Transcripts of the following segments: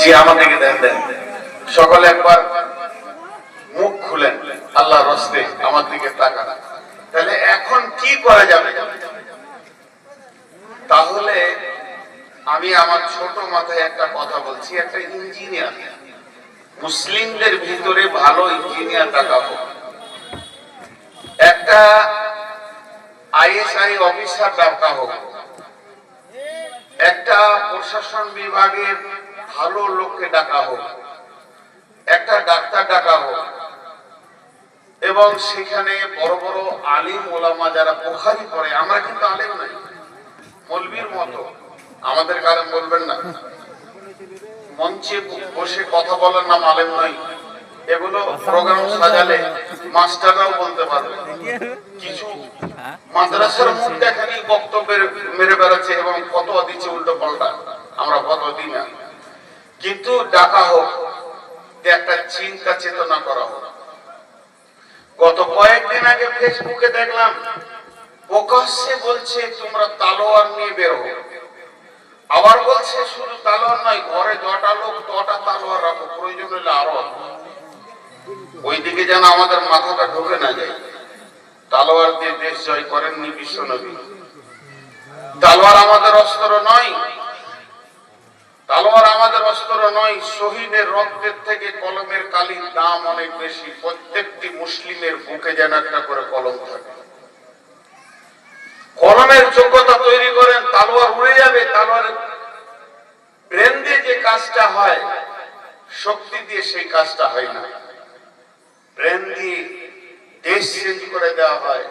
জি আমাদেরকে দেন দেন সকলে একবার মুখ খুলেন আল্লাহর রাস্তে আমার দিকে তাকান। তাহলে এখন কি করা যাবে? তাহলে আমি আমার ছোট মাথায় একটা কথা বলছি, একটা ইঞ্জিনিয়ার, মুসলিমদের ভিতরে ভালো ইঞ্জিনিয়ার ডাকা হোক, একটা আইএসআই অফিসার ডাকা হোক, একটা প্রশাসন বিভাগের ভালো লোককে ডাকা হোক, একটা ডাক্তার ডাকা হোক, এবং সেখানে বড় বড় আলিম ওলামা যারা বুখারী পড়ে, আমরা কিন্তু আলেম নাই, মৌলবীর মতো আমাদের কারণ বলবেন না, মঞ্চে বসে কথা বলার নাম আলেম নয়। এগুলো প্রোগ্রাম সাজালে মাস্টাররাও বলতে পারবে। কিছু মাদ্রাসার মুখ দেখানি বক্তব্যের মেরে বেড়াচ্ছে এবং ফতোয়া দিচ্ছে উল্টো পাল্টা, আমরা ফতোয়া দিই না। কিন্তু ডাকা হোক, একটা চিন্তা চেতনা করা হোক। গত কয়েকদিন আগে ফেসবুকে দেখলাম প্রকাশ্যে বলছে তোমরা তালোয়ার নিয়ে বের হো, আবার বলছে শুধু তালোয়ার নয়, ঘরে যটা লোক তটা তালোয়ার রাখো, প্রয়োজন হলে আরো। ওইদিকে যেন আমাদের মাথাটা ঢুকে না যায়। তালোয়ার দিয়ে দেশ জয় করেননি বিশ্বনবী। তালোয়ার আমাদের অস্ত্র নয়, তালোয়ার আমাদের অস্ত্র নয়। শহীদের রক্তের থেকে কলমের কালির দাম অনেক বেশি। প্রত্যেকটি মুসলিমের বুকে যেন একটা করে কলম থাকে। কলমের যোগ্যতা তৈরি করেন, তালোয়ার উড়ে যাবে। তালোয়ারের ব্রেন দিয়ে যে কাজটা হয়, শক্তি দিয়ে সেই কাজটা হয় না। ব্রেন দিয়ে দেশ চেঞ্জ করে দেওয়া হয়।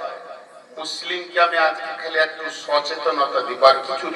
মুসলিমকে আমি আজকে খালি একটু সচেতনতা দিবার কিছু